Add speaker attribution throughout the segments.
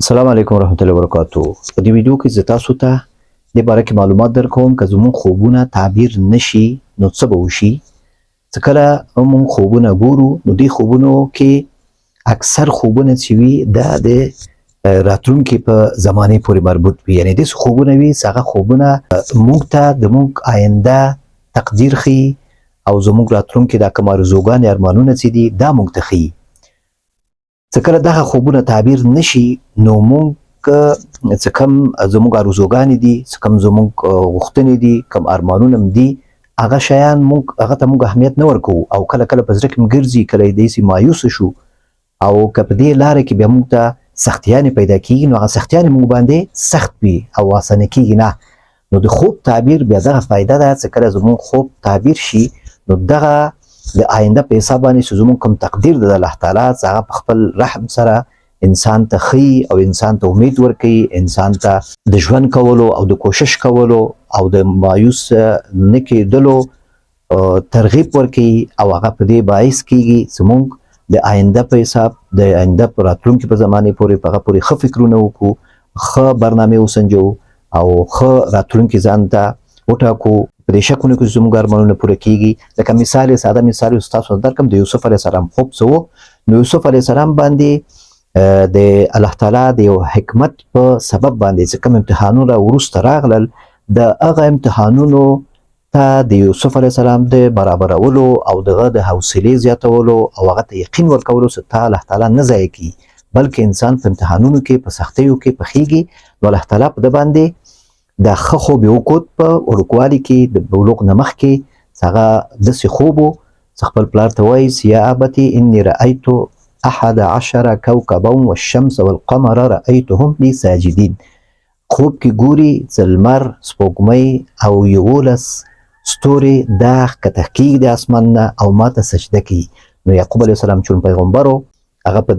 Speaker 1: السلام علیکم ورحمۃ اللہ وبرکاتہ. په دې ویډیو کې زه تاسو ته د باره کې معلومات درکوم که زموږ خوبونه تعبیر نشي نو څه به وشي. څه کله موږ خوبونه ګورو نو دې خوبونو کې اکثر خوبونه چې وي دا د راتلونکي په زمانې پورې مربوط وي، یعنې داسې خوبونه وي چې هغه خوبونه موږ ته د موږ آینده تقدیر ښیي او زموږ راتلونکي دا کوم ارزوګانې ارمانونه چې دي دا موږ ته ښیي. څه کله دغه خوبونه تعبیر نشي نو موږ څه کم زموږ ارزوګانې دي، څه کم زموږ غوښتنې دي، کم ارمانونه هم دي، هغه شیان هغه ته موږ اهمیت نه ورکوو او کله کله په زړه کې هم ګرځي، کله یې داسې مایوسه شو او که په دې لاره کې بیا موږ ته سختیانې پیدا کېږي نو هغه سختیانې موږ باندې سخت وي او اسانه کېږي نه. نو د خوب تعبیر بیا دغه فایده ده چې کله زموږ خوب تعبیر شي نو دغه د آینده په حساب باندې چې زموږ کوم تقدیر د الله تعالی هغه په خپل رحم سره انسان ته ښیي او انسان ته امید ورکوي، انسان ته د ژوند کولو او د کوشش کولو او د مایوس نه کېدلو ترغیب ورکوي او هغه په دې باعث کېږي چې موږ د آینده په حساب د آینده په راتلونکي په زمانې پورې په هغه پورې ښه فکرونه وکړو، ښه برنامې وسنجوو او ښه راتلونکي ځان ته وټاکو. په دې شکونه کې زموږ ارمانونه پوره کېږي. لکه مثال ساده مثال تاسو ته درکړم، د یوسف علیه السلام خوب څه و. نو یوسف علیه السلام باندې د الله تعالی د یو حکمت په سبب باندې چې کوم امتحانونه وروسته راغلل د هغه امتحانونو ته د یوسف علیه السلام د برابرولو او دغه د حوصلې زیاتولو او هغه ته یقین ورکولو چې تا الله تعالی نه ضایع کړي بلکې انسان په امتحانونو کې په سختیو کې پخېږي نو الله تعالی په ده باندې د ښه خوب یې وکوت په وړوکوالي کې د بلوغ نه مخکې هغه داسې خوب و چې خپل پلار ته وایي چې یا ابتي اني رأیت 11 کوکبا والشمس والقمر رأیتهم لي ساجدین. خوب کې ګوري چې لمر، سپوږمۍ او 11 ستوري دا ښکته کېږي د اسمان نه او ماته سجده کوي. نو یعقوب علیه السلام چون پیغمبر و هغه په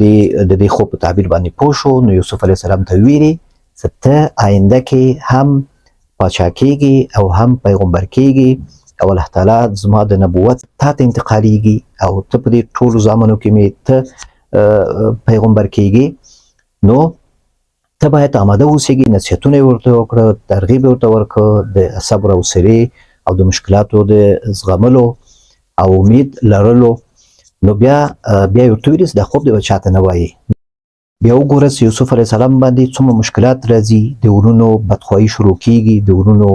Speaker 1: دې خوب په تعبیر باندې پوه شو. نو یوسف علیه السلام ته ویلي چې ته آینده کې هم پاچا کېږي او هم پیغمبر کېږي او الله تعالی زما د نبوت تا ته انتقالیږي او ته په دې ټولو زامنو کې مې ته پیغمبر کېږي. نو ته باید آماده اوسېږي، نصیحتونه یې ورته وکړه، ترغیب یې ورته ورکړه د صبر او حوصلې او د مشکلاتو د زغملو او امید لرلو. نو بیا یې ورته ویلي چې دا خوب دې به چاته نه وایي. بیا وګوره چې یوسف علیه السلام باندې څومره مشکلات راځي، د ورونو بدخواهي شروع کېږي، د ورونو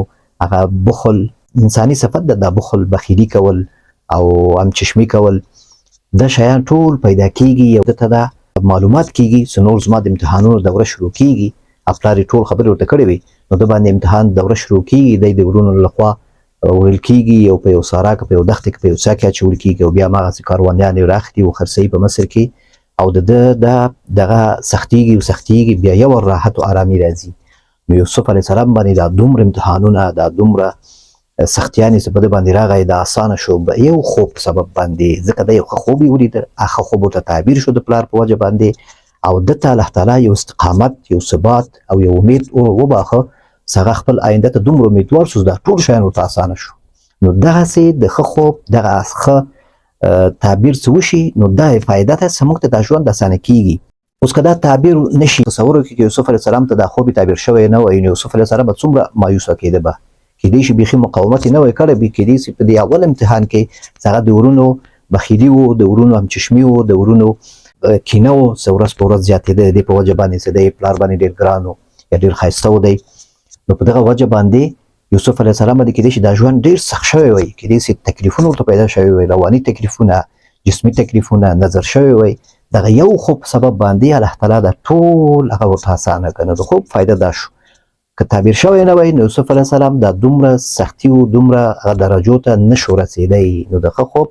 Speaker 1: هغه بخل، انساني صفت ده دا بخل، بخیلي کول او همچشمي کول، دا شیان ټول پیدا کېږي او ده ته دا معلومات کېږي چې نور زما د امتحانونو دوره شروع کېږي او پلار یې ټول خبرې ورته کړې وي نو ده باندې امتحان دوره شروع کېږي، دی د ورونو لخوا وړل کېږي او په یو صحرا کې په یو دښته کې په یو څاه کې اچول کېږي او بیا هماغسې کاروانیان یې راخلي او خرڅوي په مصر کې او د دغه سختیږي بیا یو راحت او آرامي راځي. نو یوسف علیه السلام باندې دا دومره امتحانونه، دا دومره سختیانې چې په ده باندې راغی دا اسانه شو یو خوب په سبب باندې، ځکه دا یو ښه خوب یې ولیده، ښه خوب ورته تعبیر شو د پلار په وجه باندې او ده ته الله تعالی یو استقامت، یو ثبات او یو امید وباخه چې هغه خپل آینده ته دومره امیدوار شو دا ټول شیان ورته اسانه شو. نو دغسې د ښه خوب دغه ښه تعبیر څه وشي نو دا فایده ده چې موږ ته دا ژوند اسانه کېږي. اوس که دا تعبیر نشي، تصور وکړئ چې یوسف علیه السلام ته دا خوب تعبیر شوی نه وای نو یوسف علیه السلام به څومره مایوسه کېده به، کېدای شي بیخي مقاومت یې نه وای کړی، کېدای شي په دې اول امتحان کې چې هغه د ورونو بخیلي و، د ورونو همچشمي و، د ورونو کینه و چې ورځ په ورځ زیاتېده د دې په وجه باندې چې دی پلار باندې ډېر ګران و یا ډېر ښایسته و دی. نو په دغه وجه باندې یوسف علیه السلام باندې کېدای شي دا ژوند ډېر سخت شوی وای، کېدای شي تکلیفونه ورته پیدا شوي وای، رواني تکلیفونه، جسمي تکلیفونه نظر شوی وای. دغه یو خوب سبب باندې الله تعالی دا ټول هغه ورته اسانه کړه. نو د خوب فایده دا شو که تعبیر شوی نه وای نو یوسف علیه السلام دا دومره سختي و دومره هغه درجو ته نشو رسېدی. نو د ښه خوب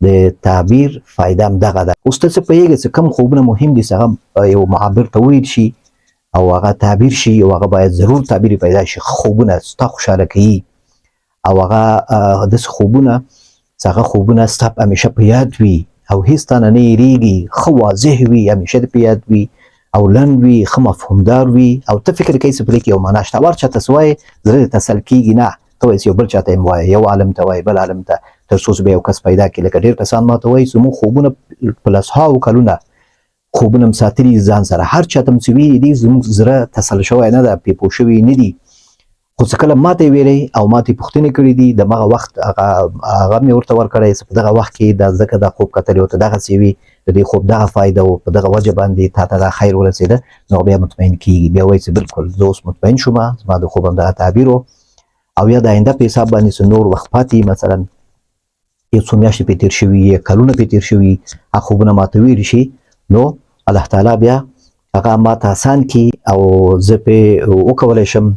Speaker 1: د تعبیر فایده هم دغه ده. اوس ته څه پوهېږې چې کوم خوبونه مهم دي چې هغه یو معبر ته وویل شي او هغه تعبیر شي او هغه باید ضرور تعبیر پیدا شي، خوبونه ستا خوشحاله کوي او هغه داسې خوبونه چې هغه خوبونه ستا همیشه په یاد وي او هېڅ تا نه هېرېږي، ښه واضح وي، همیشه دې په یاد وي او لنډ وي، ښه مفهومدار وي او ته فکر کوې چې په دې کې یو معنا شته. هر چاته څه وایې زړه دې تسل کېږي نه، ته وایې چې یو بل چاته یې وایې، یو عالم ته وایې، بل عالم ته، تر څو چې بیا یو کس پیدا کړي. لکه ډېر کسان ما ته وایي زموږ خوبونه په لسهاوو کلونه خوبونه م ساتلي ځان سره هر چاته م چې ویلي دي زموږ زړه تسل شوی نه ده پې پوه شوي نه دي خو څه کله ماته یې ویلی او ماته یې پوښتنې کړي دي دمغه وخت هغه مې ورته ورکړی چې په دغه وخت کې دا ځکه دا خوب کتلی ورته دغسې وي د دې خوب دغه فایده و په دغه وجه باندې تا ته دا خیر ورسېده نو بیا مطمئن کېږي بیا وایي چې بلکل زه اوس مطمئن شوم زما د خوب هم دغه تعبیر و او یا د آینده په حساب باندې چې نور وخت پاتې مثلا یو څو میاشتې پرې تېر شوي یا کلونه پرې تېر شوي هغه خوبونه ماته ویلي شي نو الله تعالی بیا هغه ماته آسان کړي او زه پرې وکولی شم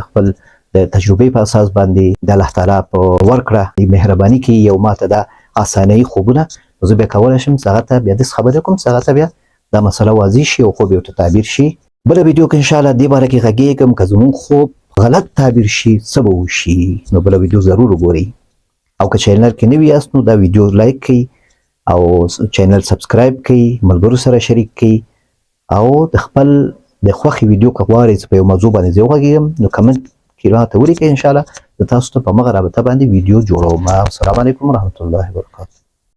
Speaker 1: خپل د تجربې په اساس باندې د الله تعالی په ورکړه مهرباني کې یو ماته دا اسانۍ خوبونه زه بیا کولی شم چې هغه ته بیا داسې خبرې وکړم چې هغه ته بیا دا مسله واضح شي او خوب یې ورته تعبیر شي بله ویډیو کې انشاءالله دې باره کې غږېږم که زموږ خوب غلط تعبیر شي څه به وشي نو بله ویډیو ضرور وګورئ او که چینل کې نوي یاست نو دا ویډیو لایک کړئ او چینل سبسکرایب کړئ ملګرو سره شریک کړئ او د خپل د خوښې ویډیو که غواړئ چې په یو موضوع باندې زه وغږېږم نو کمنټ کې راته ولیکئ انشاءالله زه تاسو ته په همغه رابطه باندې ویډیو جوړوم السلام علیکم ورحمة الله وبرکاته